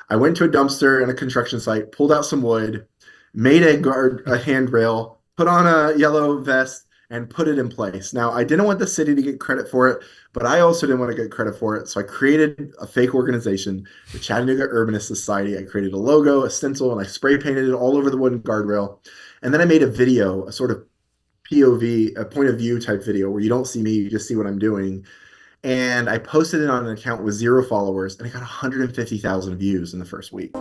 I went to a dumpster in a construction site, pulled out some wood, made a handrail, put on a yellow vest, and put it in place. Now, I didn't want the city to get credit for it, but I also didn't want to get credit for it. So I created a fake organization, the Chattanooga Urbanist Society. I created a logo, a stencil, and I spray painted it all over the wooden guardrail. And then I made a video, a sort of POV, a point of view type video where you don't see me, you just see what I'm doing. And I posted it on an account with 0 followers, and I got 150,000 views in the first week.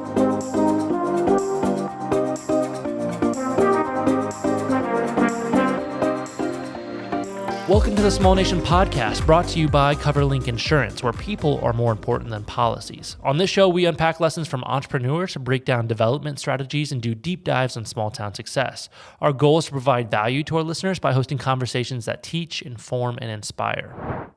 Welcome to the Small Nation Podcast, brought to you by CoverLink Insurance, where people are more important than policies. On this show, we unpack lessons from entrepreneurs, break down development strategies, and do deep dives on small town success. Our goal is to provide value to our listeners by hosting conversations that teach, inform, and inspire.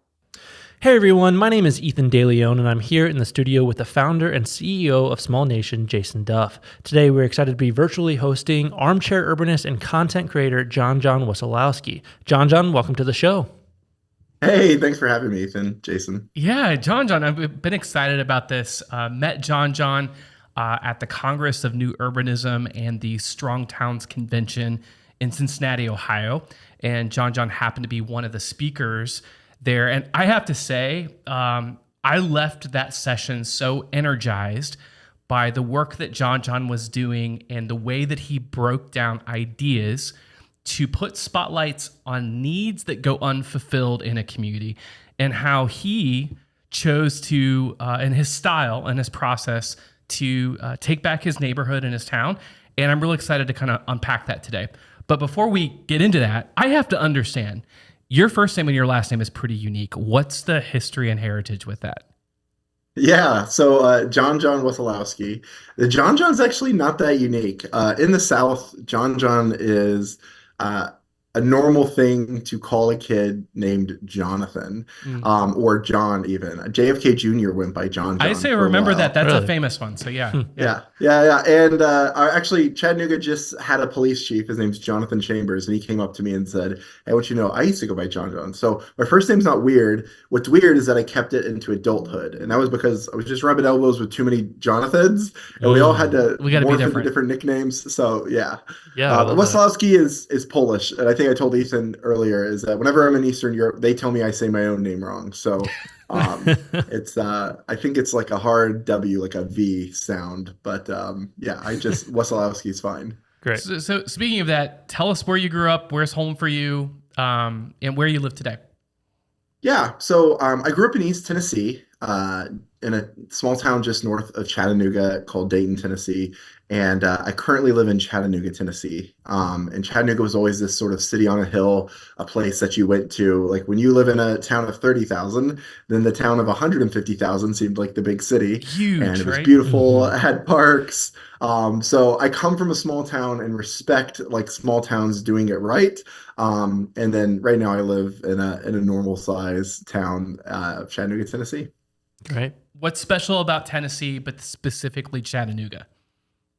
Hey everyone, my name is Ethan DeLeon, and I'm here in the studio with the founder and CEO of Small Nation, Jason Duff. Today, we're excited to be virtually hosting armchair urbanist and content creator Jon Jon Wesolowski. Jon, welcome to the show. Hey, thanks for having me, Ethan, Jason. Yeah, Jon, I've been excited about this. Met Jon at the Congress of New Urbanism and the Strong Towns Convention in Cincinnati, Ohio. And Jon happened to be one of the speakers there. And I have to say, I left that session so energized by the work that Jon was doing and the way that he broke down ideas to put spotlights on needs that go unfulfilled in a community, and how he chose to, in his style and his process, to take back his neighborhood and his town. And I'm really excited to kind of unpack that today. But before we get into that, I have to understand, your first name and your last name is pretty unique. What's the history and heritage with that? Yeah, so Jon Jon Wesolowski. The Jon Jon's actually not that unique. In the South, Jon is a normal thing to call a kid named Jonathan, or John even. JFK Jr. went by Jon Jon. I say remember that. That's really a famous one. So yeah. Yeah. And actually, Chattanooga just had a police chief. His name's Jonathan Chambers, and he came up to me and said, "Hey, I want you to know, I used to go by Jon Jon. So my first name's not weird. What's weird is that I kept it into adulthood, and that was because I was just rubbing elbows with too many Jonathans, and we all had to morph into different nicknames. So yeah. Wesolowski is Polish, and I think I told Ethan earlier is that whenever I'm in Eastern Europe, they tell me I say my own name wrong. So it's I think it's like a hard W, like a V sound. But Wesolowski is fine. Great. So speaking of that, tell us where you grew up, where's home for you, and where you live today. Yeah, so I grew up in East Tennessee, in a small town just north of Chattanooga called Dayton, Tennessee. And I currently live in Chattanooga, Tennessee. And Chattanooga was always this sort of city on a hill, a place that you went to. Like when you live in a town of 30,000, then the town of 150,000 seemed like the big city. Huge, and it was right? beautiful. It had parks. So I come from a small town and respect like small towns doing it right. And then right now I live in a normal size town of Chattanooga, Tennessee. Great. What's special about Tennessee, but specifically Chattanooga?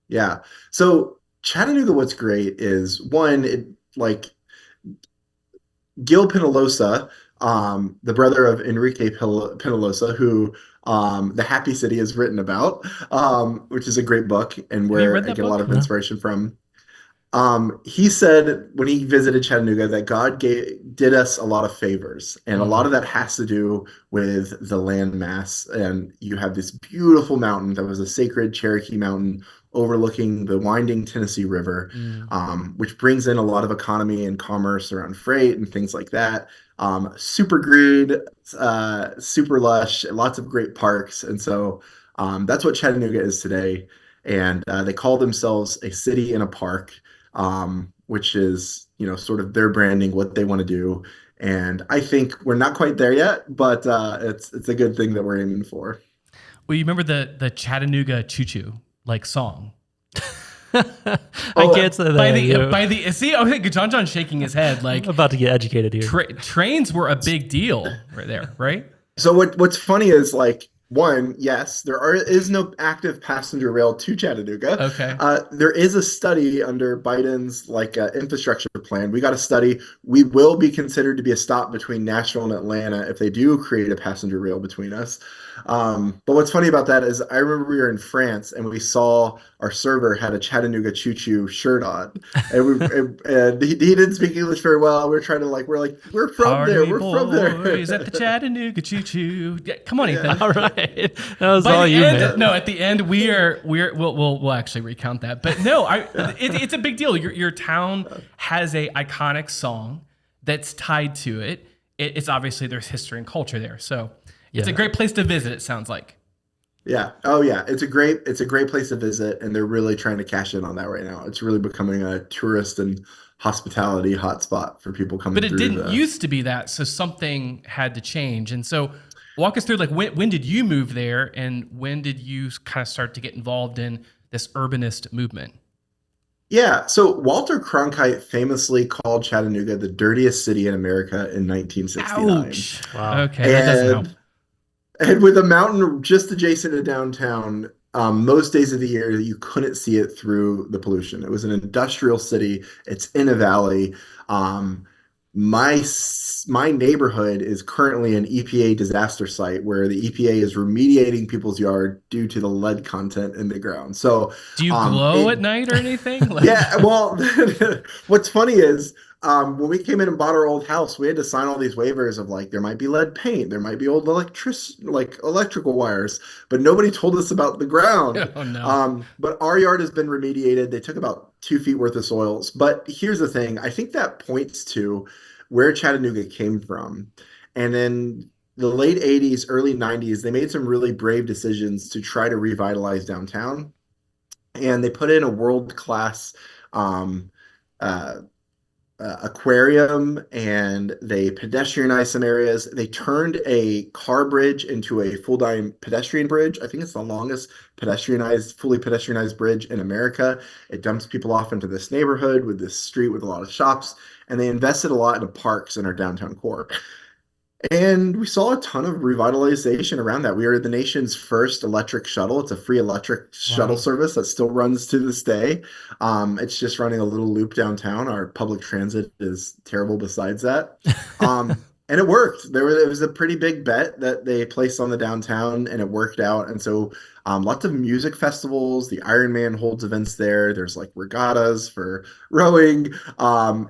Yeah. So Chattanooga, what's great is one, Gil Penalosa, the brother of Enrique Penalosa, who the Happy City is written about, which is a great book and where I get a lot of inspiration from. He said when he visited Chattanooga that God did us a lot of favors, and a lot of that has to do with the land mass. And you have this beautiful mountain that was a sacred Cherokee mountain overlooking the winding Tennessee River, which brings in a lot of economy and commerce around freight and things like that. Super green, super lush, lots of great parks. And so that's what Chattanooga is today. And they call themselves a city in a park, which is, sort of their branding, what they want to do. And I think we're not quite there yet, but it's a good thing that we're aiming for. Well, you remember the Chattanooga Choo-Choo song? I can't say that. See, I think Jon shaking his head like I'm about to get educated here. Trains were a big deal right there, right? So what's funny is like One, yes, is no active passenger rail to Chattanooga. Okay. There is a study under Biden's infrastructure plan. We got a study. We will be considered to be a stop between Nashville and Atlanta if they do create a passenger rail between us. But what's funny about that is I remember we were in France and we saw our server had a Chattanooga Choo Choo shirt on, and he didn't speak English very well. We're from there. We're from there. Is at the Chattanooga Choo Choo? Yeah, come on, Ethan. All right. That was all you meant. No, at the end we'll actually recount that. But no, it's a big deal. Your town has a iconic song that's tied to it. It's obviously there's history and culture there. So it's a great place to visit, it sounds like. Yeah. Oh yeah. It's a great place to visit, and they're really trying to cash in on that right now. It's really becoming a tourist and hospitality hotspot for people coming through. But it didn't used to be that, so something had to change. And so walk us through, like, when did you move there, and when did you kind of start to get involved in this urbanist movement? Yeah, so Walter Cronkite famously called Chattanooga the dirtiest city in America in 1969. Ouch. Wow. Okay, that doesn't help. And with a mountain just adjacent to downtown, most days of the year you couldn't see it through the pollution. It was an industrial city. It's in a valley. My neighborhood is currently an EPA disaster site where the EPA is remediating people's yard due to the lead content in the ground. So, do you glow at night or anything? Yeah. Well, what's funny is when we came in and bought our old house, we had to sign all these waivers of like there might be lead paint, there might be old electrical wires, but nobody told us about the ground. Oh no. But our yard has been remediated. They took about 2 feet worth of soils. But here's the thing: I think that points to where Chattanooga came from, and then the late 80s, early 90s, they made some really brave decisions to try to revitalize downtown, and they put in a world-class aquarium, and they pedestrianized some areas. They turned a car bridge into a full-time pedestrian bridge. I think it's the longest fully pedestrianized bridge in America. It dumps people off into this neighborhood with this street with a lot of shops, and they invested a lot into parks in our downtown core. And we saw a ton of revitalization around that. We are the nation's first electric shuttle. It's a free electric shuttle service that still runs to this day. It's just running a little loop downtown. Our public transit is terrible besides that. And it worked. It was a pretty big bet that they placed on the downtown, and it worked out. And so lots of music festivals. The Ironman holds events there. There's like regattas for rowing.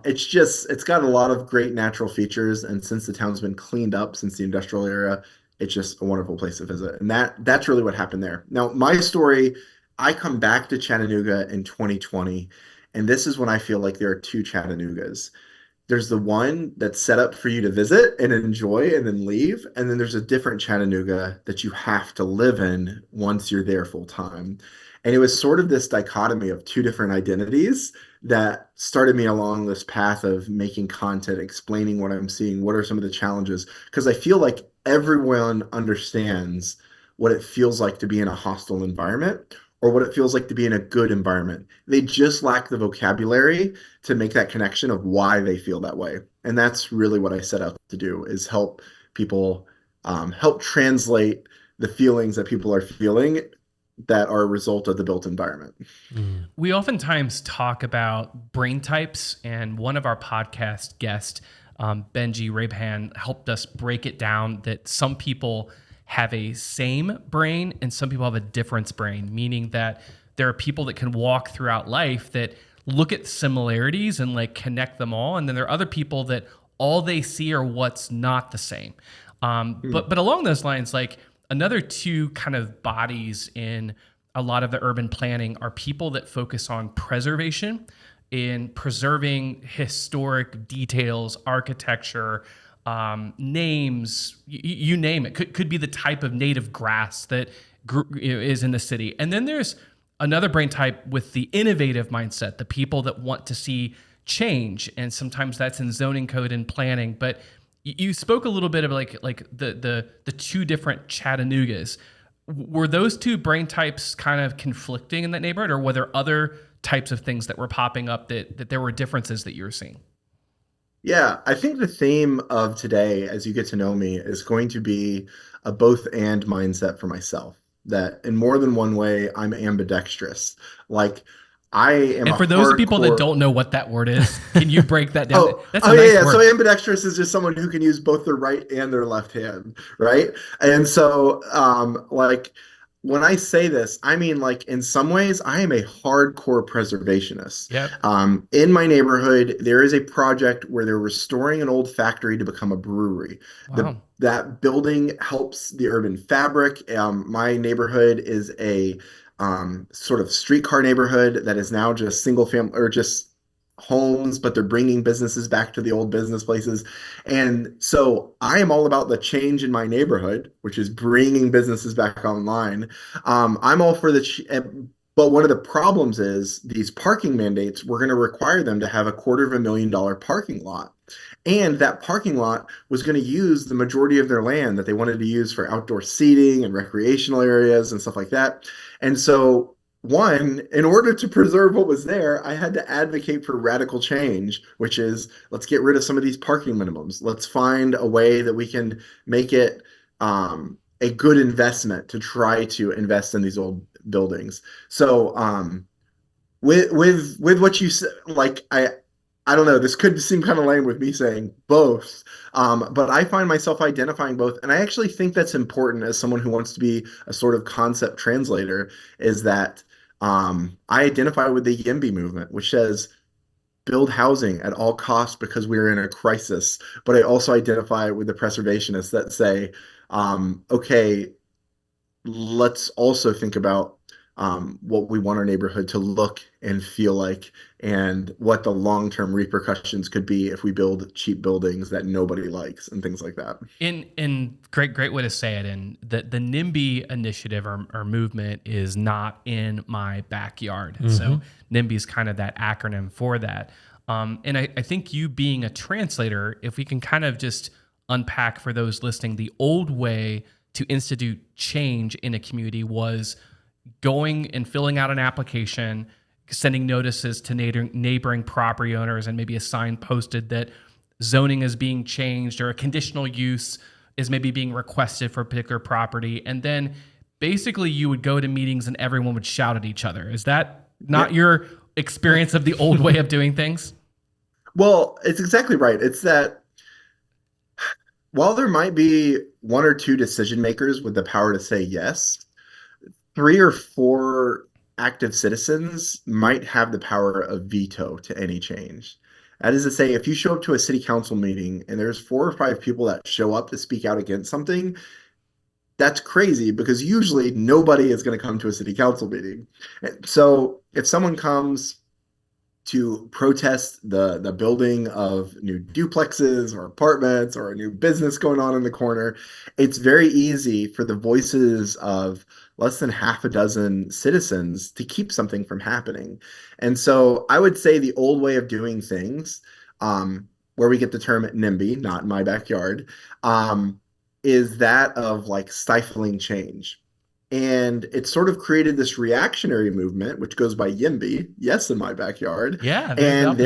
It's got a lot of great natural features. And since the town's been cleaned up since the industrial era, it's just a wonderful place to visit. And that's really what happened there. Now, my story, I come back to Chattanooga in 2020, and this is when I feel like there are two Chattanoogas. There's the one that's set up for you to visit and enjoy and then leave. And then there's a different Chattanooga that you have to live in once you're there full time. And it was sort of this dichotomy of two different identities that started me along this path of making content, explaining what I'm seeing, what are some of the challenges. Because I feel like everyone understands what it feels like to be in a hostile environment, or what it feels like to be in a good environment. They just lack the vocabulary to make that connection of why they feel that way. And that's really what I set out to do, is help people, help translate the feelings that people are feeling that are a result of the built environment. We oftentimes talk about brain types, and one of our podcast guests, Benji Rabhan, helped us break it down that some people have a same brain and some people have a difference brain, meaning that there are people that can walk throughout life that look at similarities and like connect them all. And then there are other people that all they see are what's not the same. But along those lines, like another two kind of bodies in a lot of the urban planning are people that focus on preservation, in preserving historic details, architecture, names, you name it. Could be the type of native grass that is in the city. And then there's another brain type with the innovative mindset, the people that want to see change. And sometimes that's in zoning code and planning. But you spoke a little bit of like the two different Chattanoogas. Were those two brain types kind of conflicting in that neighborhood, or were there other types of things that were popping up that there were differences that you were seeing? Yeah, I think the theme of today, as you get to know me, is going to be a both and mindset for myself. That in more than one way, I'm ambidextrous. Like, I am And a for those people that hardcore. don't know what that word is, can you break that down? Oh, That's a oh yeah, nice yeah. So word. ambidextrous is just someone who can use both their right and their left hand, right? And so, like when I say this, I mean like in some ways, I am a hardcore preservationist. Yep. In my neighborhood, there is a project where they're restoring an old factory to become a brewery. The Wow. That building helps the urban fabric. My neighborhood is a sort of streetcar neighborhood that is now just single family or just homes, but they're bringing businesses back to the old business places. And so I am all about the change in my neighborhood, which is bringing businesses back online. I'm all for but one of the problems is these parking mandates, we're going to require them to have $250,000 parking lot. And that parking lot was going to use the majority of their land that they wanted to use for outdoor seating and recreational areas and stuff like that. And so one, in order to preserve what was there, I had to advocate for radical change, which is let's get rid of some of these parking minimums. Let's find a way that we can make it a good investment to try to invest in these old buildings. So with what you said, like I don't know, this could seem kind of lame with me saying both, but I find myself identifying both, and I actually think that's important as someone who wants to be a sort of concept translator. Is that I identify with the YIMBY movement, which says build housing at all costs because we're in a crisis. But I also identify with the preservationists that say, okay, let's also think about what we want our neighborhood to look and feel like, and what the long-term repercussions could be if we build cheap buildings that nobody likes and things like that. In great way to say it. And the NIMBY initiative or movement is not in my backyard. Mm-hmm. So NIMBY is kind of that acronym for that. And I think you being a translator, if we can kind of just unpack for those listening, the old way to institute change in a community was going and filling out an application, sending notices to neighboring property owners, and maybe a sign posted that zoning is being changed or a conditional use is maybe being requested for a particular property. And then basically you would go to meetings and everyone would shout at each other. Is that not your experience of the old way of doing things? Well, it's exactly right. It's that while there might be one or two decision makers with the power to say yes, three or four active citizens might have the power of veto to any change. That is to say, if you show up to a city council meeting and there's four or five people that show up to speak out against something, that's crazy because usually nobody is going to come to a city council meeting. So if someone comes to protest the building of new duplexes or apartments or a new business going on in the corner, it's very easy for the voices of less than half a dozen citizens to keep something from happening. And so I would say the old way of doing things, where we get the term NIMBY, not in my backyard, is that of like stifling change. And it sort of created this reactionary movement, which goes by YIMBY, yes, in my backyard. Yeah, And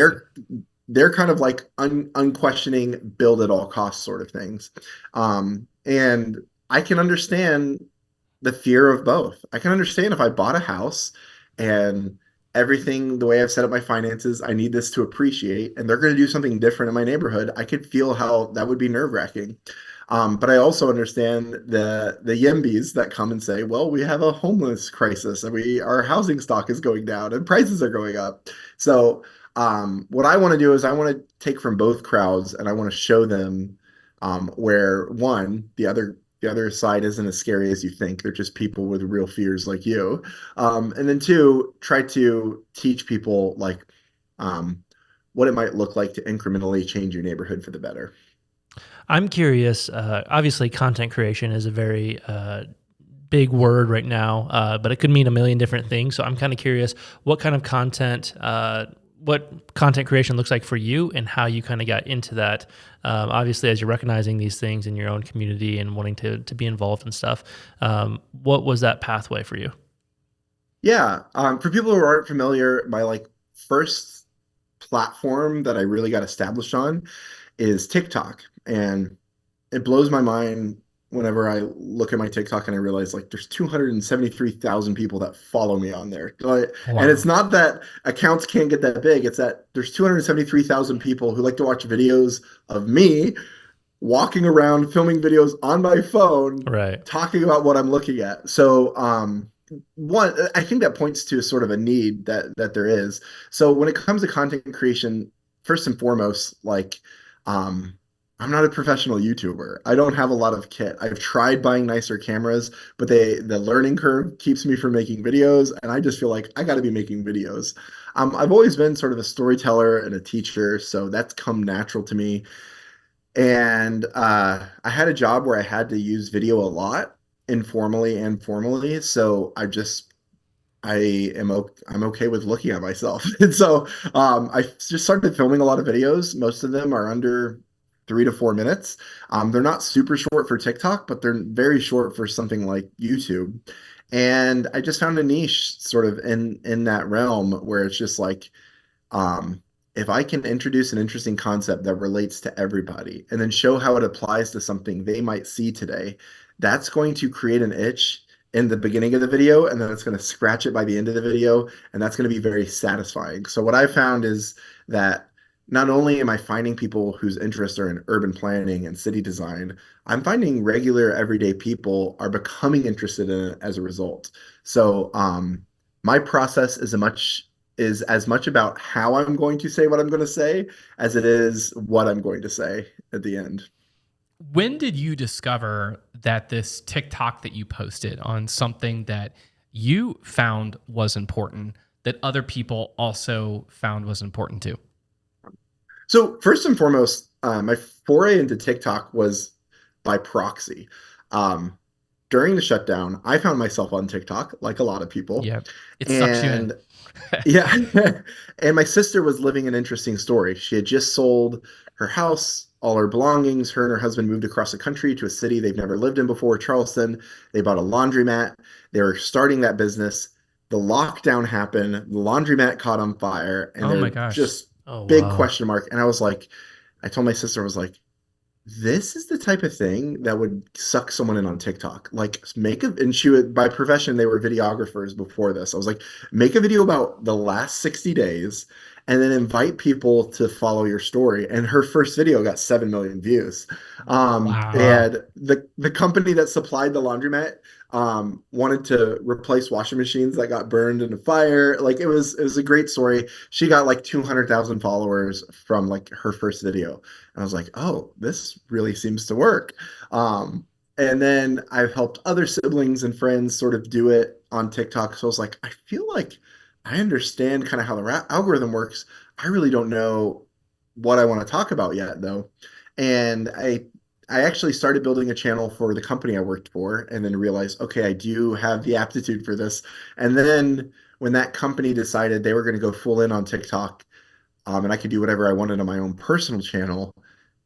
they're kind of like unquestioning, build at all costs sort of things. And I can understand the fear of both. I can understand if I bought a house and everything, the way I've set up my finances, I need this to appreciate, and they're going to do something different in my neighborhood. I could feel how that would be nerve-wracking. But I also understand the YIMBYs that come and say, well, we have a homeless crisis and our housing stock is going down and prices are going up. So what I want to do is I want to take from both crowds and I want to show them where one, the other side isn't as scary as you think. They're just people with real fears like you. And then two, try to teach people like what it might look like to incrementally change your neighborhood for the better. I'm curious. Obviously, content creation is a very big word right now, but it could mean a million different things. So I'm kind of curious what kind of what content creation looks like for you and how you kind of got into that. Obviously, as you're recognizing these things in your own community and wanting to be involved and stuff, what was that pathway for you? Yeah, for people who aren't familiar, my like first platform that I really got established on is TikTok. And it blows my mind whenever I look at my TikTok and I realize like there's 273,000 people that follow me on there. And it's Wow. not that accounts can't get that big, it's that there's 273,000 people who like to watch videos of me walking around filming videos on my phone Right. talking about what I'm looking at. So one, I think that points to sort of a need that there is. So when it comes to content creation, first and foremost, like um I'm not a professional YouTuber. I don't have a lot of kit. I've tried buying nicer cameras, but the learning curve keeps me from making videos, and I just feel like I got to be making videos. I've always been sort of a storyteller and a teacher, so that's come natural to me. And I had a job where I had to use video a lot, informally and formally. So I'm okay with looking at myself. And so I just started filming a lot of videos. Most of them are under 3 to 4 minutes. They're not super short for TikTok, but they're very short for something like YouTube. And I just found a niche sort of in that realm where it's just like um, if I can introduce an interesting concept that relates to everybody and then show how it applies to something they might see today, that's going to create an itch in the beginning of the video, and then it's going to scratch it by the end of the video, and that's going to be very satisfying. So what I found is that not only am I finding people whose interests are in urban planning and city design, I'm finding regular everyday people are becoming interested in it as a result. So my process is as much about how I'm going to say what I'm going to say as it is what I'm going to say at the end. When did you discover that this TikTok that you posted on something that you found was important, that other people also found was important too? So first and foremost, my foray into TikTok was by proxy. Um, During the shutdown, I found myself on TikTok, like a lot of people, Yeah, it sucks you in. and yeah, and my sister was living an interesting story. She had just sold her house, all her belongings. Her and her husband moved across the country to a city they've never lived in before, Charleston. They bought a laundromat. They were starting that business. The lockdown happened. The laundromat caught on fire, and Oh my they're gosh. just Oh, big wow. question mark. And I was like, I told my sister, I was like, this is the type of thing that would suck someone in on TikTok. Like and she would, by profession, they were videographers before this. I was like, make a video about the last 60 days and then invite people to follow your story. And her first video got 7 million views. Wow. And the company that supplied the laundromat wanted to replace washing machines that got burned in a fire. Like it was a great story. She got like 200,000 followers from like her first video. And I was like, oh, this really seems to work. And then I've helped other siblings and friends sort of do it on TikTok. So I was like, I feel like I understand kind of how the algorithm works. I really don't know what I want to talk about yet, though. And I actually started building a channel for the company I worked for, and then realized, okay, I do have the aptitude for this. And then when that company decided they were going to go full in on TikTok, and I could do whatever I wanted on my own personal channel,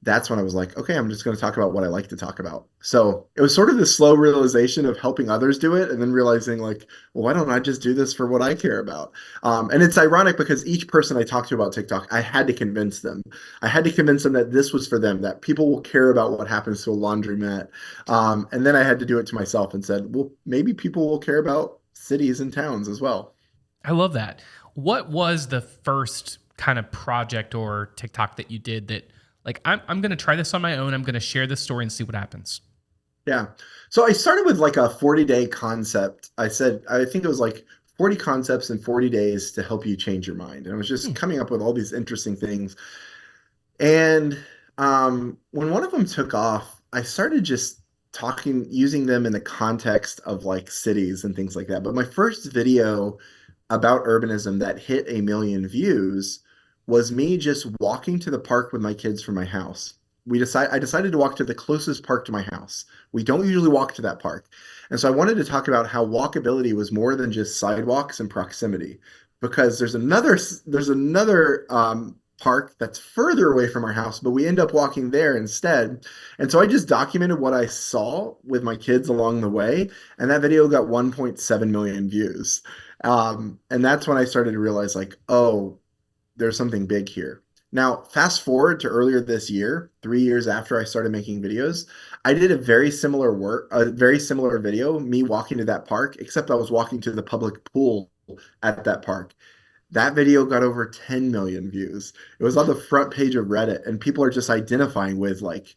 that's when I was like, okay, I'm just going to talk about what I like to talk about. So it was sort of the slow realization of helping others do it and then realizing, like, well, why don't I just do this for what I care about? And it's ironic because each person I talked to about TikTok, I had to convince them. I had to convince them that this was for them, that people will care about what happens to a laundromat. And then I had to do it to myself and said, well, maybe people will care about cities and towns as well. I love that. What was the first kind of project or TikTok that you did that, like, I'm going to try this on my own. I'm going to share this story and see what happens? Yeah. So I started with like a 40-day concept. I said, I think it was like 40 concepts in 40 days to help you change your mind. And I was just Hmm. coming up with all these interesting things. And when one of them took off, I started just using them in the context of like cities and things like that. But my first video about urbanism that hit 1 million views was me just walking to the park with my kids from my house. I decided to walk to the closest park to my house. We don't usually walk to that park. And so I wanted to talk about how walkability was more than just sidewalks and proximity, because there's another park that's further away from our house, but we end up walking there instead. And so I just documented what I saw with my kids along the way, and that video got 1.7 million views. And that's when I started to realize, like, oh, there's something big here. Now, fast forward to earlier this year, 3 years after I started making videos, I did a very similar video, me walking to that park, except I was walking to the public pool at that park. That video got over 10 million views. It was on the front page of Reddit, and people are just identifying with like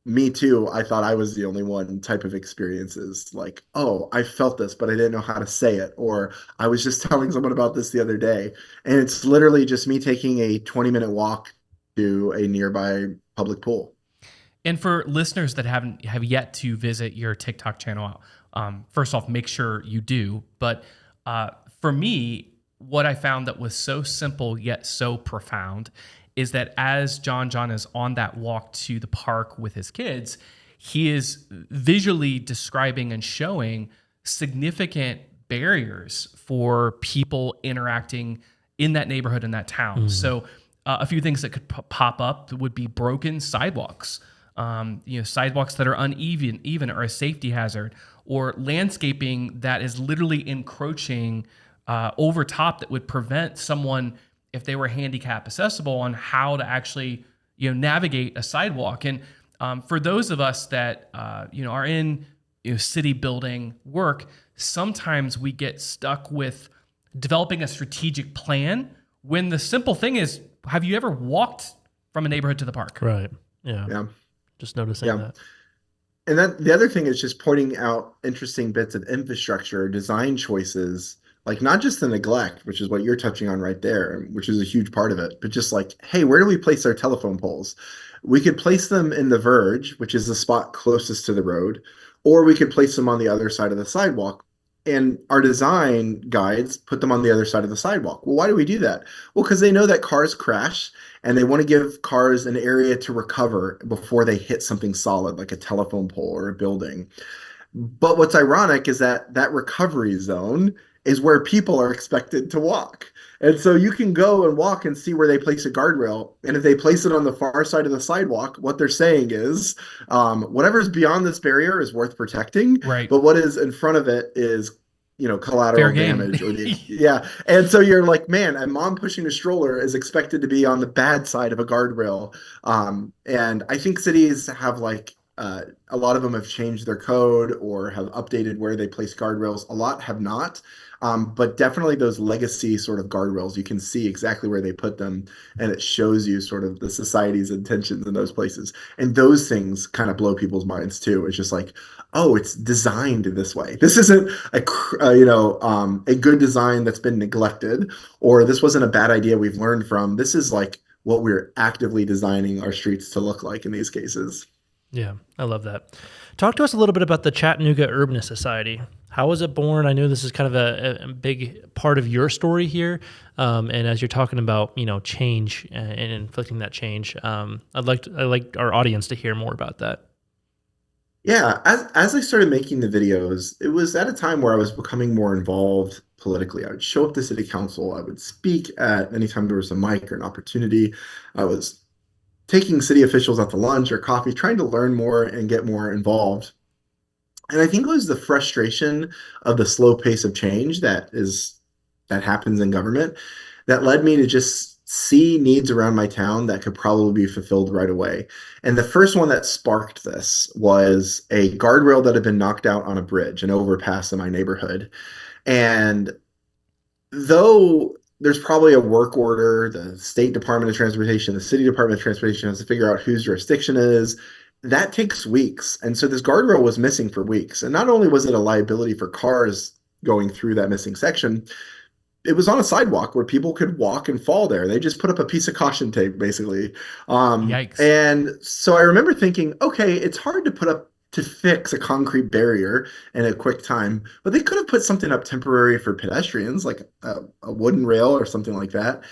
me too. I thought I was the only one type of experiences like, oh, I felt this, but I didn't know how to say it. Or I was just telling someone about this the other day. And it's literally just me taking a 20-minute walk to a nearby public pool. And for listeners that have yet to visit your TikTok channel, first off, make sure you do. But for me, what I found that was so simple yet so profound is that as Jon Jon is on that walk to the park with his kids, he is visually describing and showing significant barriers for people interacting in that neighborhood, in that town. So a few things that could pop up would be broken sidewalks, sidewalks that are uneven or a safety hazard, or landscaping that is literally encroaching over top that would prevent someone, if they were handicap accessible, on how to actually navigate a sidewalk. And for those of us that are in city building work, sometimes we get stuck with developing a strategic plan when the simple thing is, have you ever walked from a neighborhood to the park? Right. Yeah. Just noticing that. And then the other thing is just pointing out interesting bits of infrastructure, design choices, like not just the neglect, which is what you're touching on right there, which is a huge part of it, but just like, hey, where do we place our telephone poles? We could place them in the verge, which is the spot closest to the road, or we could place them on the other side of the sidewalk. And our design guides put them on the other side of the sidewalk. Well, why do we do that? Well, because they know that cars crash and they want to give cars an area to recover before they hit something solid like a telephone pole or a building. But what's ironic is that that recovery zone is where people are expected to walk. And so you can go and walk and see where they place a guardrail. And if they place it on the far side of the sidewalk, what they're saying is whatever's beyond this barrier is worth protecting. Right. But what is in front of it is collateral damage. Yeah. And so you're like, man, a mom pushing a stroller is expected to be on the bad side of a guardrail. And I think cities have a lot of them have changed their code or have updated where they place guardrails. A lot have not. But definitely those legacy sort of guardrails, you can see exactly where they put them, and it shows you sort of the society's intentions in those places. And those things kind of blow people's minds too. It's just like, oh, it's designed this way. This isn't a good design that's been neglected, or this wasn't a bad idea we've learned from. This is like what we're actively designing our streets to look like in these cases. Yeah, I love that. Talk to us a little bit about the Chattanooga Urbanist Society. How was it born? I know this is kind of a big part of your story here. And as you're talking about, change and inflicting that change, I'd like our audience to hear more about that. Yeah, as I started making the videos, it was at a time where I was becoming more involved politically. I would show up to city council. I would speak at anytime there was a mic or an opportunity. I was taking city officials out to lunch or coffee, trying to learn more and get more involved. And I think it was the frustration of the slow pace of change that happens in government that led me to just see needs around my town that could probably be fulfilled right away. And the first one that sparked this was a guardrail that had been knocked out on a bridge, an overpass in my neighborhood. And though there's probably a work order, the State Department of Transportation, the City Department of Transportation has to figure out whose jurisdiction it is. That takes weeks. And so this guardrail was missing for weeks. And not only was it a liability for cars going through that missing section, it was on a sidewalk where people could walk and fall there. They just put up a piece of caution tape, basically. Yikes. And so I remember thinking, okay, it's hard to fix a concrete barrier in a quick time, but they could have put something up temporary for pedestrians, like a wooden rail or something like that.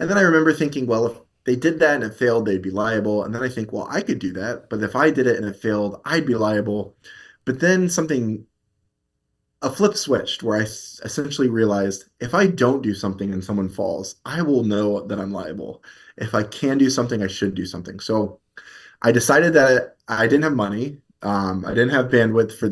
And then I remember thinking, well, if they did that and it failed, they'd be liable. And then I think, well, I could do that, but if I did it and it failed, I'd be liable. But then a flip switched where I essentially realized if I don't do something and someone falls, I will know that I'm liable. If I can do something, I should do something. So I decided that I didn't have money. I didn't have bandwidth for,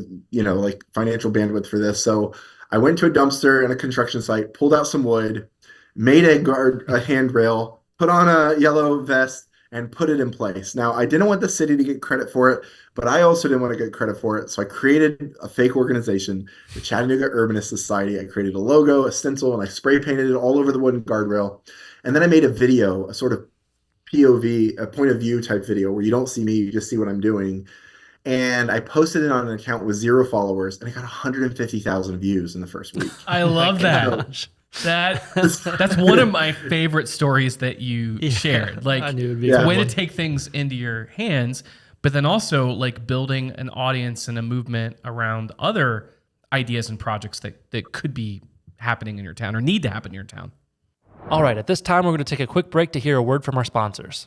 financial bandwidth for this. So I went to a dumpster and a construction site, pulled out some wood, made a handrail, put on a yellow vest, and put it in place. Now, I didn't want the city to get credit for it, but I also didn't want to get credit for it. So I created a fake organization, the Chattanooga Urbanist Society. I created a logo, a stencil, and I spray painted it all over the wooden guardrail. And then I made a video, a sort of POV, a point of view type video where you don't see me, you just see what I'm doing. And I posted it on an account with 0 followers, and I got 150,000 views in the first week. I love that. That's one of my favorite stories that you shared. Like, I knew it'd be it's a way to take things into your hands, but then also like building an audience and a movement around other ideas and projects that could be happening in your town or need to happen in your town. All right, at this time, we're going to take a quick break to hear a word from our sponsors.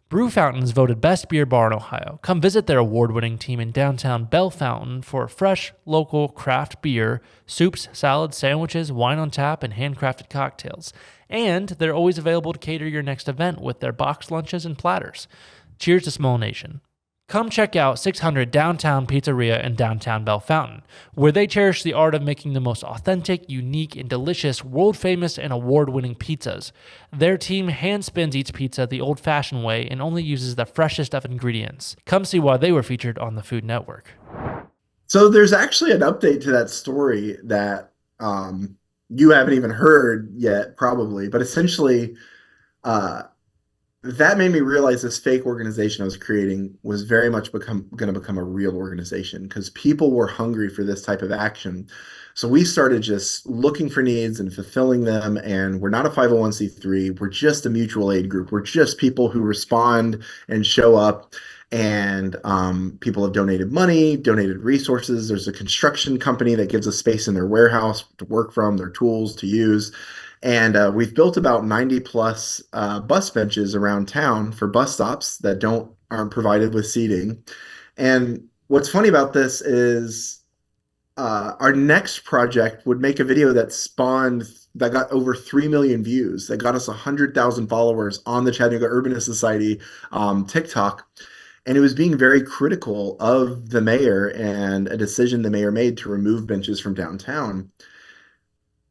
Brew Fountain's voted best beer bar in Ohio. Come visit their award-winning team in downtown Bell Fountain for fresh, local craft beer, soups, salads, sandwiches, wine on tap, and handcrafted cocktails. And they're always available to cater your next event with their boxed lunches and platters. Cheers to Small Nation. Come check out 600 Downtown Pizzeria in downtown Bell Fountain, where they cherish the art of making the most authentic, unique, and delicious, world-famous and award-winning pizzas. Their team hand-spins each pizza the old-fashioned way and only uses the freshest of ingredients. Come see why they were featured on the Food Network. So there's actually an update to that story that you haven't even heard yet, probably, but essentially that made me realize this fake organization I was creating was very much going to become a real organization because people were hungry for this type of action. So we started just looking for needs and fulfilling them. And we're not a 501c3. We're just a mutual aid group. We're just people who respond and show up. And people have donated money, donated resources. There's a construction company that gives us space in their warehouse to work from, their tools to use. And we've built about 90 plus bus benches around town for bus stops that aren't provided with seating. And what's funny about this is our next project would make a video that got over 3 million views, that got us 100,000 followers on the Chattanooga Urbanist Society TikTok. And it was being very critical of the mayor and a decision the mayor made to remove benches from downtown.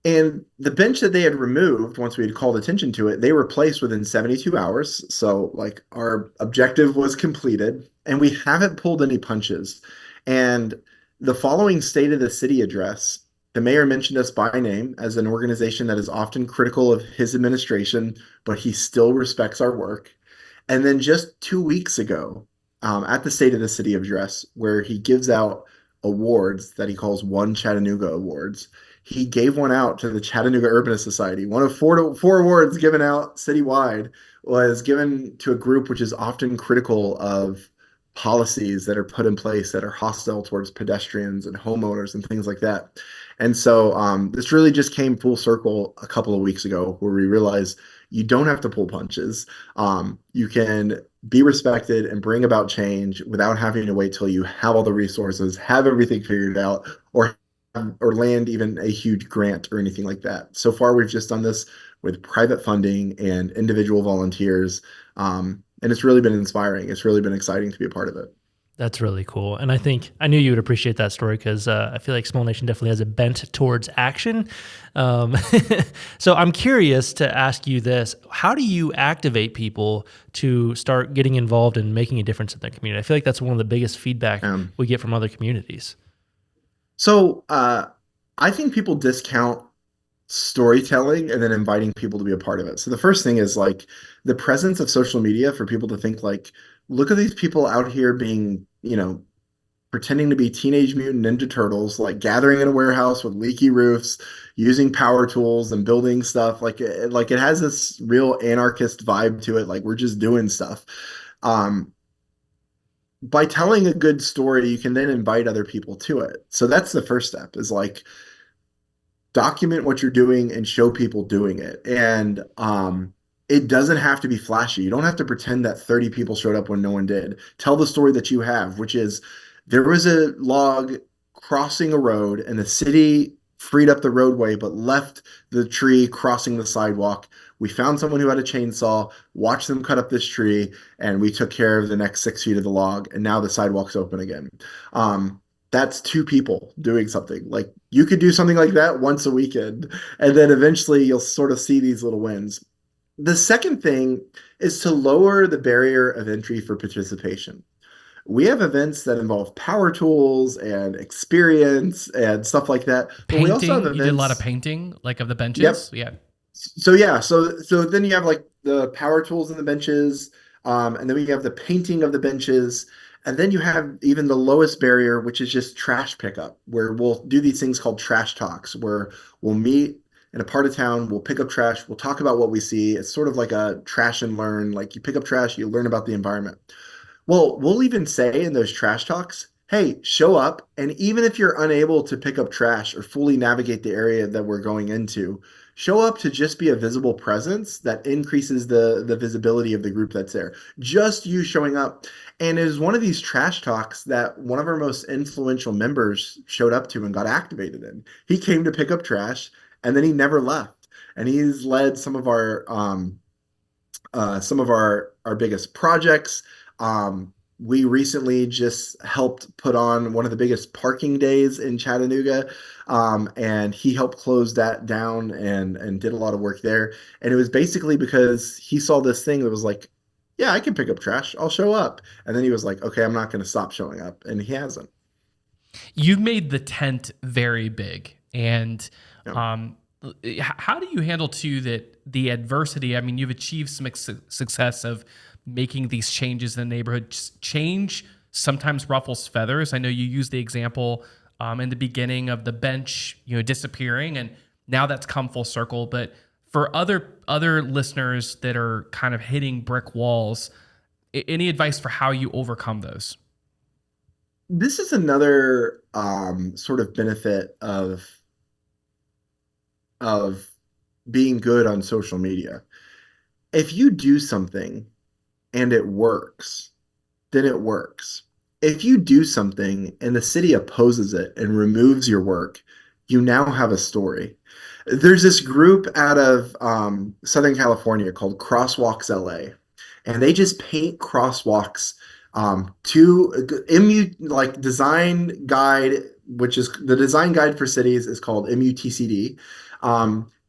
And the bench that they had removed, once we had called attention to it, they replaced within 72 hours. So, like, our objective was completed, and we haven't pulled any punches. And the following State of the City address, the mayor mentioned us by name as an organization that is often critical of his administration, but he still respects our work. And then just 2 weeks ago, at the State of the City address, where he gives out awards that he calls One Chattanooga Awards, he gave one out to the Chattanooga Urbanist Society. One of four awards given out citywide was given to a group which is often critical of policies that are put in place that are hostile towards pedestrians and homeowners and things like that. And so this really just came full circle a couple of weeks ago where we realized you don't have to pull punches. You can be respected and bring about change without having to wait till you have all the resources, have everything figured out, or land even a huge grant or anything like that. So far, we've just done this with private funding and individual volunteers. And it's really been inspiring. It's really been exciting to be a part of it. That's really cool. And I think I knew you would appreciate that story because I feel like Small Nation definitely has a bent towards action. So I'm curious to ask you this. How do you activate people to start getting involved and making a difference in their community? I feel like that's one of the biggest feedback we get from other communities. So I think people discount storytelling and then inviting people to be a part of it. So the first thing is like the presence of social media for people to think like, look at these people out here being, pretending to be Teenage Mutant Ninja Turtles, like gathering in a warehouse with leaky roofs, using power tools and building stuff. Like it has this real anarchist vibe to it. Like we're just doing stuff. By telling a good story, you can then invite other people to it. So that's the first step is like document what you're doing and show people doing it. And it doesn't have to be flashy. You don't have to pretend that 30 people showed up when no one did. Tell the story that you have, which is there was a log crossing a road and the city freed up the roadway but left the tree crossing the sidewalk. We found someone who had a chainsaw, watched them cut up this tree, and we took care of the next 6 feet of the log, and now the sidewalk's open again. that's two people doing something. Like you could do something like that once a weekend, and then eventually you'll sort of see these little wins. The second thing is to lower the barrier of entry for participation. We have events that involve power tools and experience and stuff like that, but we also have Painting, you did a lot of events. painting, like of the benches. Yep. Yeah. So yeah, so then you have like the power tools and the benches, and then we have the painting of the benches, and then you have even the lowest barrier, which is just trash pickup, where we'll do these things called trash talks, where we'll meet in a part of town, we'll pick up trash, we'll talk about what we see. It's sort of like a trash and learn, like you pick up trash, you learn about the environment. Well, we'll even say in those trash talks, hey, show up. And even if you're unable to pick up trash or fully navigate the area that we're going into, show up to just be a visible presence that increases the visibility of the group that's there. Just you showing up. And it was one of these trash talks that one of our most influential members showed up to and got activated in. He came to pick up trash and then he never left. And he's led some of our biggest projects. We recently just helped put on one of the biggest parking days in Chattanooga, and he helped close that down and did a lot of work there. And it was basically because he saw this thing that was like, yeah, I can pick up trash. I'll show up. And then he was like, okay, I'm not going to stop showing up, and he hasn't. You've made the tent very big. And Yeah. um, how do you handle too that the adversity? I mean, you've achieved some success of making these changes in the neighborhood. Change sometimes ruffles feathers. I know you used the example in the beginning of the bench, disappearing, and now that's come full circle. But for other listeners that are kind of hitting brick walls, any advice for how you overcome those? This is another sort of benefit of being good on social media. If you do something and it works, then it works. If you do something and the city opposes it and removes your work, you now have a story. There's this group out of Southern California called Crosswalks LA, and they just paint crosswalks to like design guide, which is the design guide for cities is called MUTCD.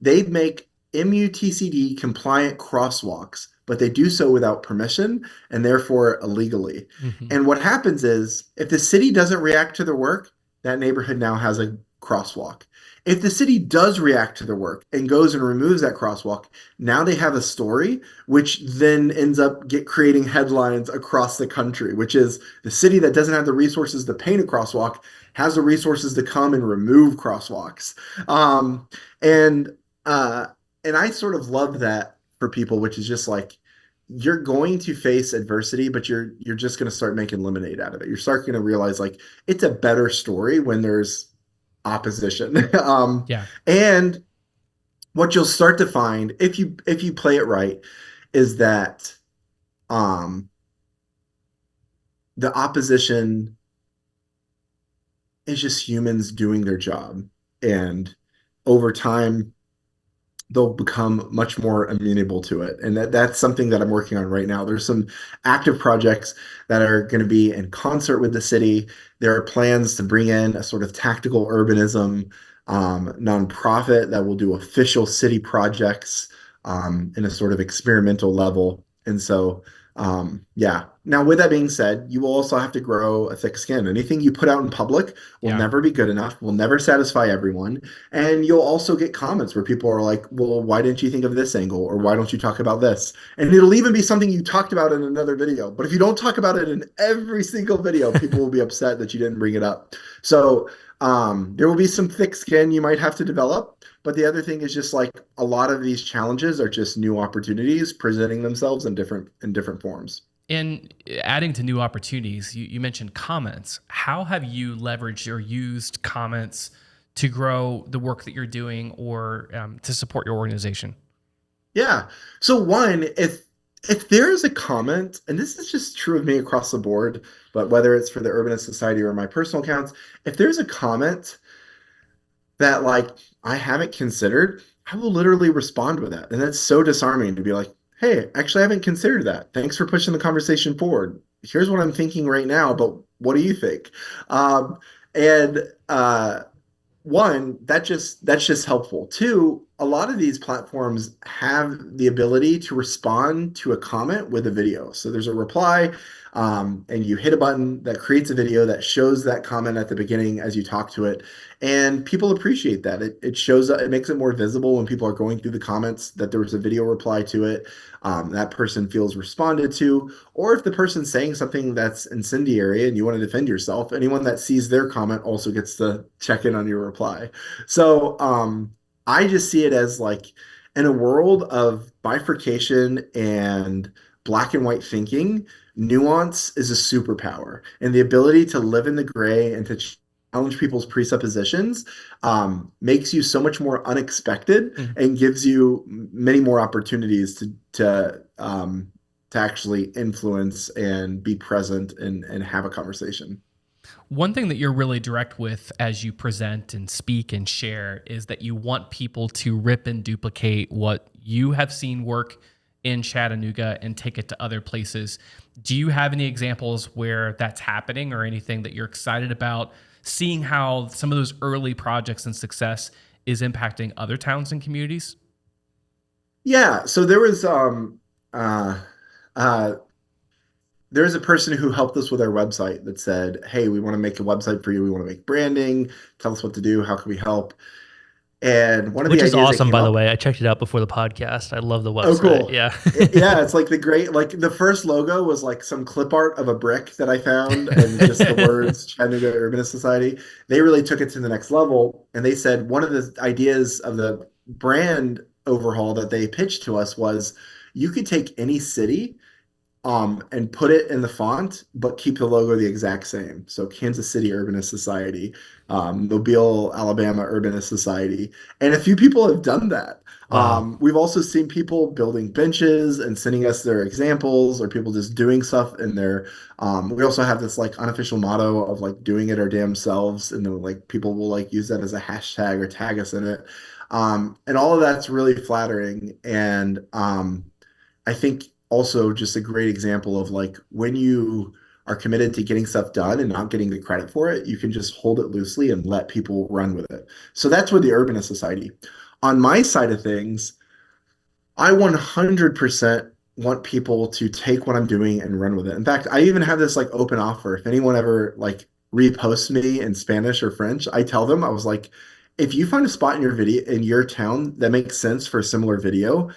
They make MUTCD compliant crosswalks, but they do so without permission and therefore illegally. Mm-hmm. And what happens is if the city doesn't react to their work, that neighborhood now has a crosswalk. If the city does react to their work and goes and removes that crosswalk, now they have a story, which then ends up creating headlines across the country, which is the city that doesn't have the resources to paint a crosswalk has the resources to come and remove crosswalks. And uh, and I sort of love that for people, which is just like you're going to face adversity, but you're just going to start making lemonade out of it. You're starting to realize like it's a better story when there's opposition. Yeah. And what you'll start to find if you play it right is that um, the opposition is just humans doing their job, and over time they'll become much more amenable to it. And that's something that I'm working on right now. There's some active projects that are going to be in concert with the city. There are plans to bring in a sort of tactical urbanism nonprofit that will do official city projects in a sort of experimental level. And so, yeah. Now, with that being said, you will also have to grow a thick skin. Anything you put out in public will Yeah. never be good enough, will never satisfy everyone. And you'll also get comments where people are like, well, why didn't you think of this angle? Or why don't you talk about this? And it'll even be something you talked about in another video. But if you don't talk about it in every single video, people will be upset that you didn't bring it up. So there will be some thick skin you might have to develop. But the other thing is just like a lot of these challenges are just new opportunities presenting themselves in different forms. And adding to new opportunities, you mentioned comments. How have you leveraged or used comments to grow the work that you're doing or to support your organization? Yeah. So one, if there is a comment, and this is just true of me across the board, but whether it's for the Urbanist Society or my personal accounts, if there's a comment that like I haven't considered, I will literally respond with that. And that's so disarming to be like, hey, actually, I haven't considered that. Thanks for pushing the conversation forward. Here's what I'm thinking right now, but what do you think? Um, And one, that's just helpful. Two, a lot of these platforms have the ability to respond to a comment with a video. So there's a reply, and you hit a button that creates a video that shows that comment at the beginning as you talk to it. And people appreciate that. It shows it makes it more visible when people are going through the comments that there was a video reply to it. That person feels responded to. Or if the person's saying something that's incendiary and you want to defend yourself, anyone that sees their comment also gets to check in on your reply. So I just see it as like in a world of bifurcation and black and white thinking, nuance is a superpower. And the ability to live in the gray and to challenge people's presuppositions makes you so much more unexpected and gives you many more opportunities to actually influence and be present and have a conversation. One thing that you're really direct with as you present and speak and share is that you want people to rip and duplicate what you have seen work in Chattanooga and take it to other places. Do you have any examples where that's happening or anything that you're excited about seeing how some of those early projects and success is impacting other towns and communities? Yeah, so uh, uh, there's a person who helped us with our website that said, "Hey, we want to make a website for you. We want to make branding. Tell us what to do. How can we help?" And one of Which the is ideas that awesome, came by the up, way. I checked it out before the podcast. I love the oh, website. cool. Yeah. Yeah, it's like like the first logo was like some clip art of a brick that I found and just the words Chattanooga Urbanist Society. They really took it to the next level. And they said one of the ideas of the brand overhaul that they pitched to us was you could take any city and put it in the font, but keep the logo the exact same. So Kansas City Urbanist Society, Mobile, Alabama Urbanist Society, and a few people have done that. Wow. We've also seen people building benches and sending us their examples, or people just doing stuff in their. We also have this like unofficial motto of like doing it our damn selves, and then like people will like use that as a hashtag or tag us in it, and all of that's really flattering. And I think also just a great example of like when you are committed to getting stuff done and not getting the credit for it, you can just hold it loosely and let people run with it. So that's with the Urbanist Society. On my side of things, I 100% want people to take what I'm doing and run with it. In fact, I even have this like open offer. If anyone ever like reposts me in Spanish or French, I tell them, I was like, if you find a spot in your video in your town that makes sense for a similar video,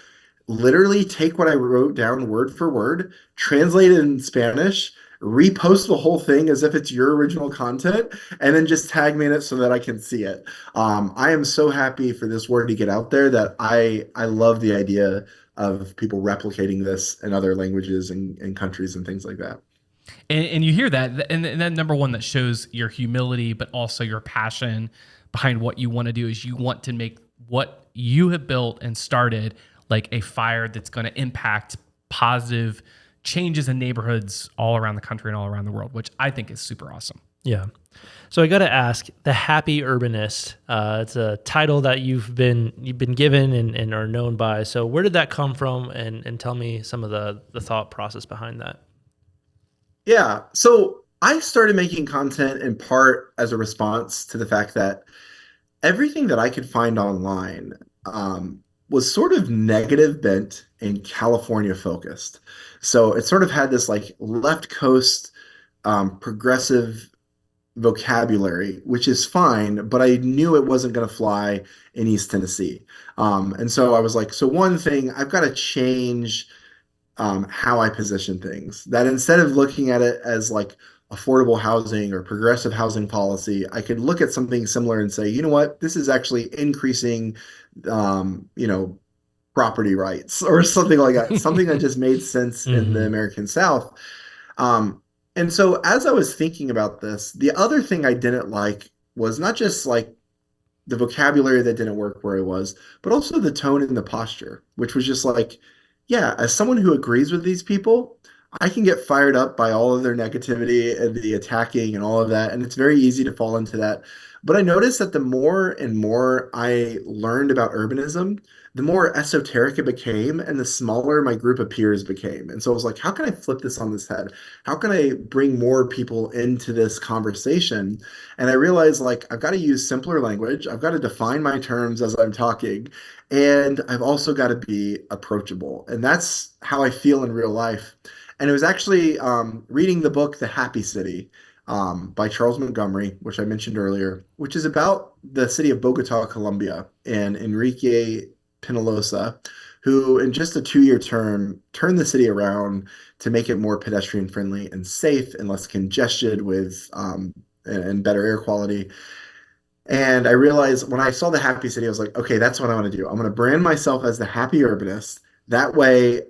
literally take what I wrote down word for word, translate it in Spanish, repost the whole thing as if it's your original content, and then just tag me in it so that I can see it. I am so happy for this word to get out there that I love the idea of people replicating this in other languages and countries and things like that. And you hear that, and that number one that shows your humility, but also your passion behind what you want to do is you want to make what you have built and started like a fire that's going to impact positive changes in neighborhoods all around the country and all around the world, which I think is super awesome. Yeah. So I got to ask, the Happy Urbanist. It's a title that you've been given and are known by. So where did that come from? And tell me some of the thought process behind that. Yeah. So I started making content in part as a response to the fact that everything that I could find online was sort of negative bent and California focused. So it sort of had this like left coast progressive vocabulary, which is fine, but I knew it wasn't going to fly in East Tennessee. And so I was like, so one thing, I've got to change how I position things. That instead of looking at it as like affordable housing or progressive housing policy, I could look at something similar and say, you know what, this is actually increasing, you know, property rights or something like that, something that just made sense in the American South. And so as I was thinking about this, the other thing I didn't like was not just like the vocabulary that didn't work where I was, but also the tone and the posture, which was just like, yeah, as someone who agrees with these people, I can get fired up by all of their negativity and the attacking and all of that, and it's very easy to fall into that. But I noticed that the more and more I learned about urbanism, the more esoteric it became, and the smaller my group of peers became. And so I was like, how can I flip this on this head? How can I bring more people into this conversation? And I realized like I've got to use simpler language. I've got to define my terms as I'm talking, and I've also got to be approachable. And that's how I feel in real life. And it was actually reading the book The Happy City by Charles Montgomery, which I mentioned earlier, which is about the city of Bogota, Colombia, and Enrique Penalosa, who in just a 2-year term turned the city around to make it more pedestrian friendly and safe and less congested with and better air quality. And I realized when I saw the Happy City, I was like, okay, that's what I want to do. I'm going to brand myself as the Happy Urbanist. That way,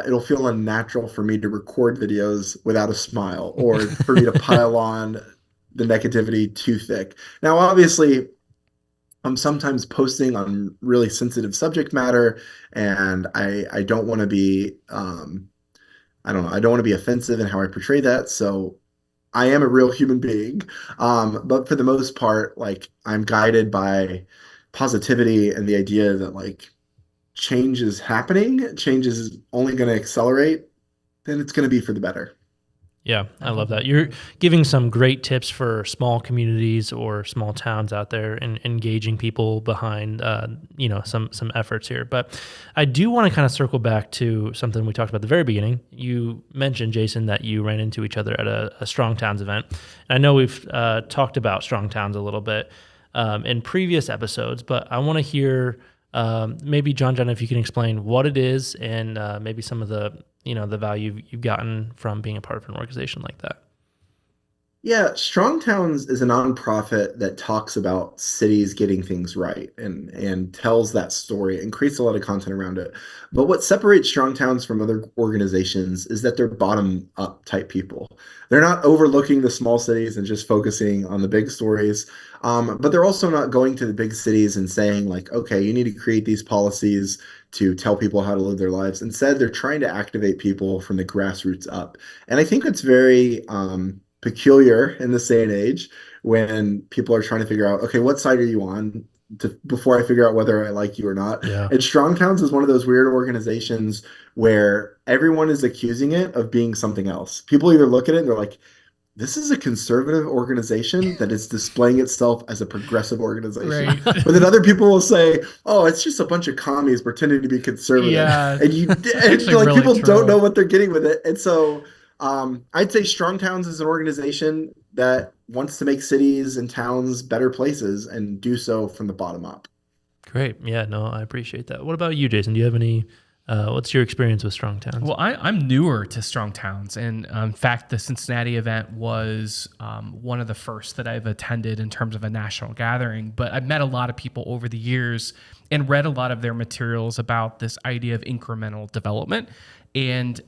it'll feel unnatural for me to record videos without a smile or for me to pile on the negativity too thick. Now, obviously, I'm sometimes posting on really sensitive subject matter, and I don't want to be, I don't know, I don't want to be offensive in how I portray that. So I am a real human being. But for the most part, like I'm guided by positivity and the idea that like change is happening, change is only going to accelerate, then it's going to be for the better. Yeah, I love that. You're giving some great tips for small communities or small towns out there and engaging people behind, some efforts here. But I do want to kind of circle back to something we talked about at the very beginning. You mentioned, Jason, that you ran into each other at a Strong Towns event. And I know we've talked about Strong Towns a little bit in previous episodes, but I want to hear maybe Jon, if you can explain what it is and maybe some of the value you've gotten from being a part of an organization like that. Yeah, Strong Towns is a nonprofit that talks about cities getting things right and tells that story and creates a lot of content around it. But what separates Strong Towns from other organizations is that they're bottom up type people. They're not overlooking the small cities and just focusing on the big stories. But they're also not going to the big cities and saying like, okay, you need to create these policies to tell people how to live their lives. Instead, they're trying to activate people from the grassroots up. And I think it's very peculiar in this day and age when people are trying to figure out, okay, what side are you on before I figure out whether I like you or not. Yeah. And Strong Towns is one of those weird organizations where everyone is accusing it of being something else. People either look at it and they're like, this is a conservative organization that is displaying itself as a progressive organization. Right. But then other people will say, oh, it's just a bunch of commies pretending to be conservative. Yeah, and like really people true. don't know what they're getting with it. And so I'd say Strong Towns is an organization that wants to make cities and towns better places and do so from the bottom up. Great. Yeah, no, I appreciate that. What about you, Jason? Do you have any, what's your experience with Strong Towns? Well, I'm newer to Strong Towns. And in fact, the Cincinnati event was one of the first that I've attended in terms of a national gathering. But I've met a lot of people over the years and read a lot of their materials about this idea of incremental development. And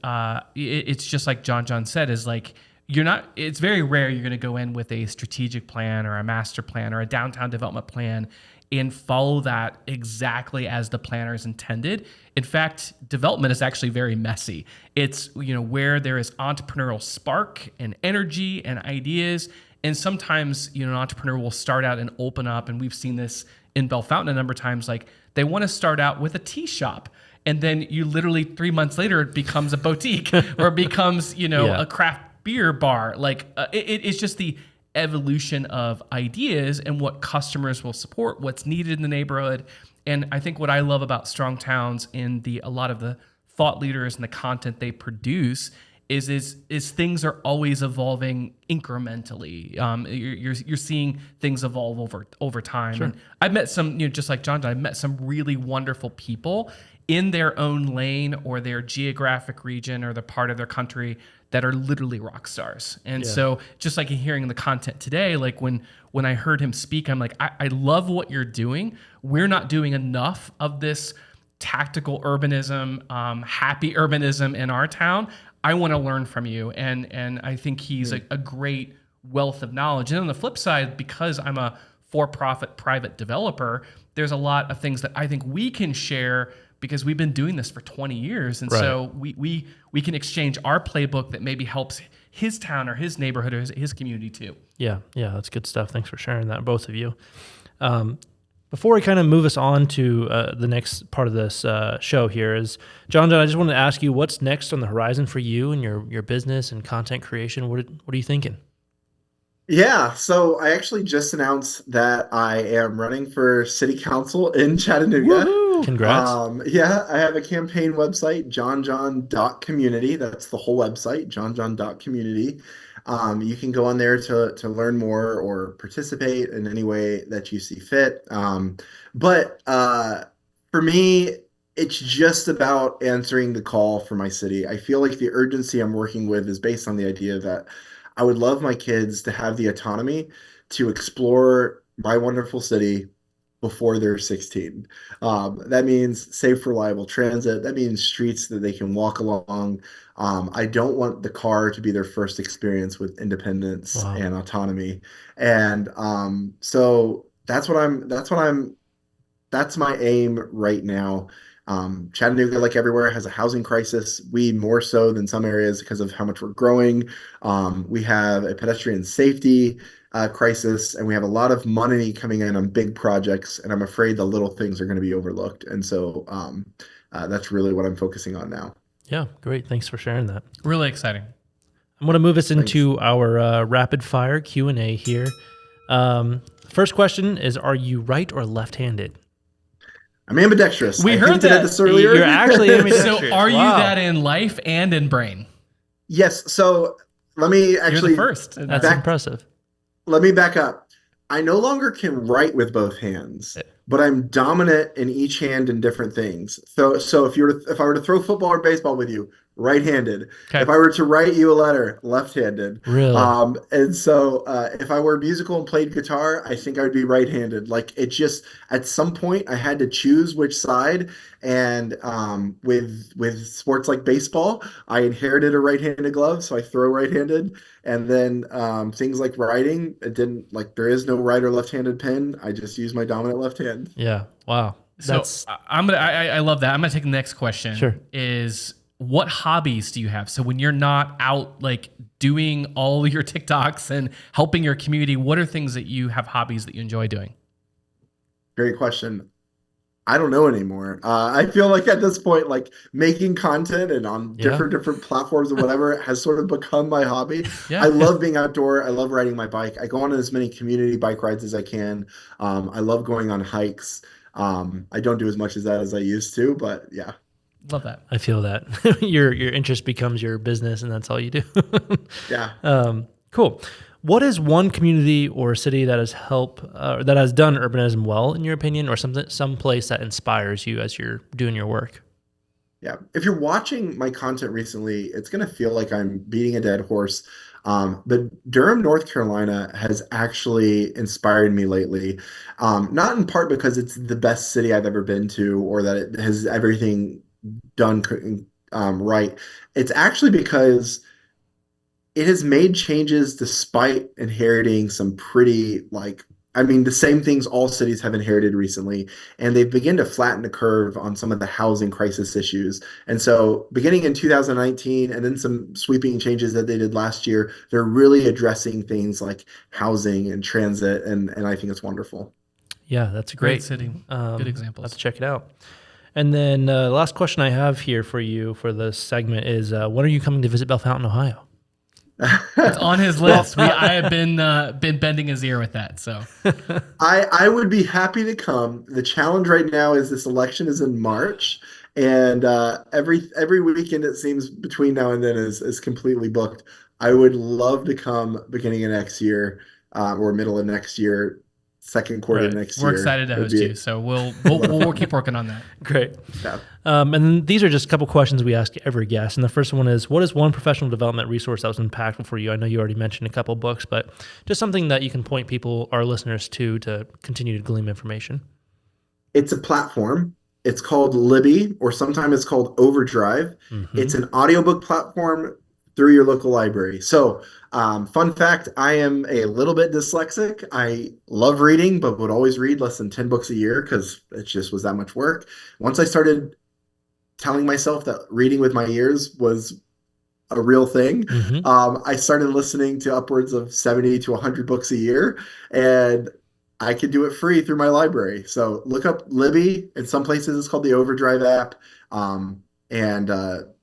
it's just like Jon said, is like, it's very rare you're going to go in with a strategic plan or a master plan or a downtown development plan and follow that exactly as the planners intended. In fact, development is actually very messy. It's, where there is entrepreneurial spark and energy and ideas. And sometimes, an entrepreneur will start out and open up. And we've seen this in Bellefontaine a number of times. Like they want to start out with a tea shop. And then you literally 3 months later, it becomes a boutique or it becomes, a craft beer bar. Like it's just the evolution of ideas and what customers will support, what's needed in the neighborhood. And I think what I love about Strong Towns and a lot of the thought leaders and the content they produce is things are always evolving incrementally. You're seeing things evolve over time. Sure. And I've met some, just like Jon, I've met some really wonderful people in their own lane or their geographic region or the part of their country that are literally rock stars. And so just like hearing the content today, like when I heard him speak, I'm like, I love what you're doing. We're not doing enough of this tactical urbanism, happy urbanism in our town. I want to learn from you. And I think he's a great wealth of knowledge. And on the flip side, because I'm a for-profit private developer, there's a lot of things that I think we can share because we've been doing this for 20 years. And Right. so we can exchange our playbook that maybe helps his town or his neighborhood or his community too. Yeah, that's good stuff. Thanks for sharing that, both of you. Before we kind of move us on to the next part of this show here is, Jon, I just wanted to ask you, what's next on the horizon for you and your business and content creation? What are you thinking? Yeah, so I actually just announced that I am running for city council in Chattanooga. Woohoo! Congrats. Yeah, I have a campaign website, jonjon.community. That's the whole website, jonjon.community. You can go on there to learn more or participate in any way that you see fit. But for me, it's just about answering the call for my city. I feel like the urgency I'm working with is based on the idea that I would love my kids to have the autonomy to explore my wonderful city before they're 16. That means safe, reliable transit. That means streets that they can walk along. I don't want the car to be their first experience with independence Wow. and autonomy. And so that's my aim right now. Chattanooga, like everywhere, has a housing crisis. We more so than some areas because of how much we're growing. We have a pedestrian safety crisis, and we have a lot of money coming in on big projects. And I'm afraid the little things are going to be overlooked. And so that's really what I'm focusing on now. Yeah, great. Thanks for sharing that. Really exciting. I'm going to move us into our rapid fire Q&A here. First question is, are you right or left-handed? I'm ambidextrous. We heard that this earlier. You're actually ambidextrous. So are you that in life and in brain? Yes. So let me actually. You're the first. That's impressive. Let me back up. I no longer can write with both hands, but I'm dominant in each hand in different things. So if I were to throw football or baseball with you, right-handed. Okay. If I were to write you a letter, left-handed. Really? And so if I were musical and played guitar, I think I would be right-handed. Like, it just, at some point I had to choose which side. And with sports like baseball, I inherited a right-handed glove, so I throw right-handed. And then things like writing, there is no right or left-handed pen. I just use my dominant left hand. Yeah. Wow. So I love that. I'm gonna take the next question. Sure. Is, what hobbies do you have? So when you're not out like doing all your TikToks and helping your community, what are things that you have, hobbies that you enjoy doing? Great question. I don't know anymore. I feel like at this point, like, making content and on different platforms or whatever has sort of become my hobby. Yeah. I love being outdoor. I love riding my bike. I go on as many community bike rides as I can. I love going on hikes. I don't do as much as that as I used to, but yeah. Love that. I feel that your interest becomes your business, and that's all you do. Yeah. Cool. What is one community or city that has that has done urbanism well, in your opinion, or some place that inspires you as you're doing your work? Yeah. If you're watching my content recently, it's going to feel like I'm beating a dead horse. But Durham, North Carolina has actually inspired me lately. Not in part because it's the best city I've ever been to or that it has everything done right. It's actually because it has made changes despite inheriting some pretty, the same things all cities have inherited recently, and they've begun to flatten the curve on some of the housing crisis issues. And so beginning in 2019 and then some sweeping changes that they did last year, they're really addressing things like housing and transit, and I think it's wonderful. Yeah, that's Great city. Good examples. Let's check it out. And then the last question I have here for you for this segment is, when are you coming to visit Bellefontaine, Ohio? It's on his list. I have been bending his ear with that. So I would be happy to come. The challenge right now is this election is in March, and every weekend it seems between now and then is completely booked. I would love to come beginning of next year or middle of next year. Second quarter next year. We're excited to host you, so we'll keep working on that. Great. Yeah. And then these are just a couple questions we ask every guest. And the first one is, what is one professional development resource that was impactful for you? I know you already mentioned a couple books, but just something that you can point our listeners to continue to glean information. It's a platform. It's called Libby, or sometimes it's called Overdrive. Mm-hmm. It's an audiobook platform through your local library. So, fun fact, I am a little bit dyslexic. I love reading, but would always read less than 10 books a year because it just was that much work. Once I started telling myself that reading with my ears was a real thing. I started listening to upwards of 70 to 100 books a year, and I could do it free through my library. So look up Libby. In some places, it's called the Overdrive app. And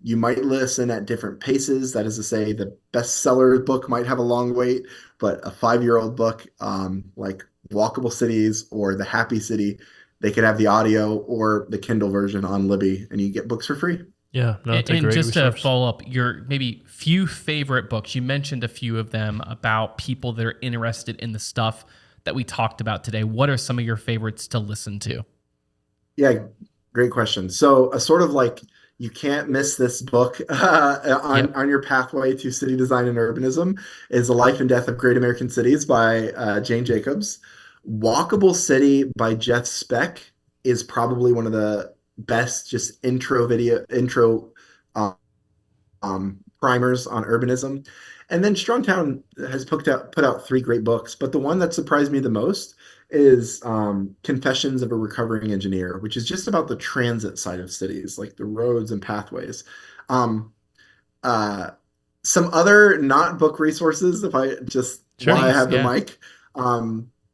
you might listen at different paces. That is to say, the bestseller book might have a long wait, but a 5-year-old book like Walkable Cities or The Happy City, they could have the audio or the Kindle version on Libby, and you get books for free. Yeah, no, it's a great and just resource. to follow up, your maybe few favorite books. You mentioned a few of them about people that are interested in the stuff that we talked about today. What are some of your favorites to listen to? Yeah, great question. So a sort of like you can't miss this book on your pathway to city design and urbanism is The Life and Death of Great American Cities by Jane Jacobs. Walkable City by Jeff Speck is probably one of the best just intro um, primers on urbanism. And then Strongtown has put out 3 great books, but the one that surprised me the most is Confessions of a Recovering Engineer, which is just about the transit side of cities, like the roads and pathways. Um, some other not book resources, if I just while I have the mic,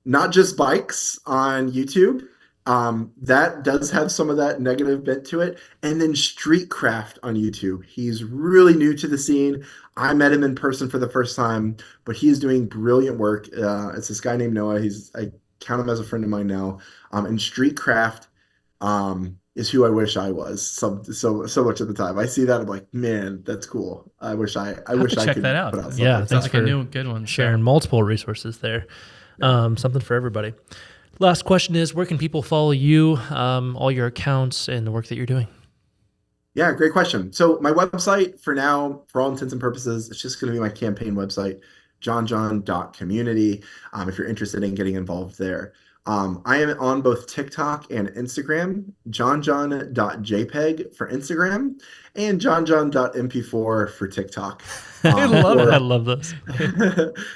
Not Just Bikes on YouTube. That does have some of that negative bent to it. And then Streetcraft on YouTube. He's really new to the scene. I met him in person for the first time, but he's doing brilliant work. It's this guy named Noah. I count him as a friend of mine now. And Streetcraft is who I wish I was so much at the time. I see that, I'm like, man, that's cool. I wish I could check that out. Yeah, sounds like a new good one. Sharing multiple resources there. Something for everybody. Last question is, where can people follow you, all your accounts, and the work that you're doing? Yeah, great question. So my website, for now, for all intents and purposes, it's just going to be my campaign website, jonjon.community, if you're interested in getting involved there. I am on both TikTok and Instagram, jonjon.jpg for Instagram, and jonjon.mp4 for TikTok. I love this.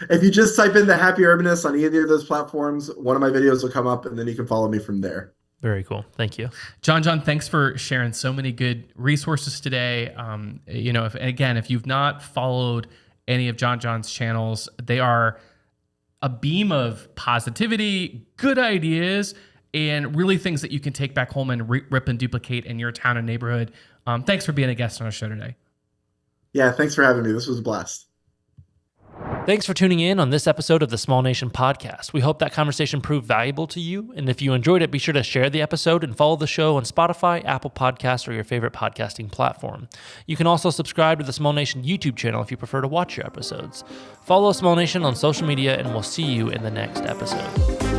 If you just type in the Happy Urbanist on either of those platforms, one of my videos will come up, and then you can follow me from there. Very cool. Thank you. Jon, thanks for sharing so many good resources today. If you've not followed any of Jon's channels, they are a beam of positivity, good ideas, and really things that you can take back home and rip and duplicate in your town and neighborhood. Thanks for being a guest on our show today. Yeah, thanks for having me. This was a blast. Thanks for tuning in on this episode of the Small Nation Podcast. We hope that conversation proved valuable to you. And if you enjoyed it, be sure to share the episode and follow the show on Spotify, Apple Podcasts, or your favorite podcasting platform. You can also subscribe to the Small Nation YouTube channel if you prefer to watch your episodes. Follow Small Nation on social media, and we'll see you in the next episode.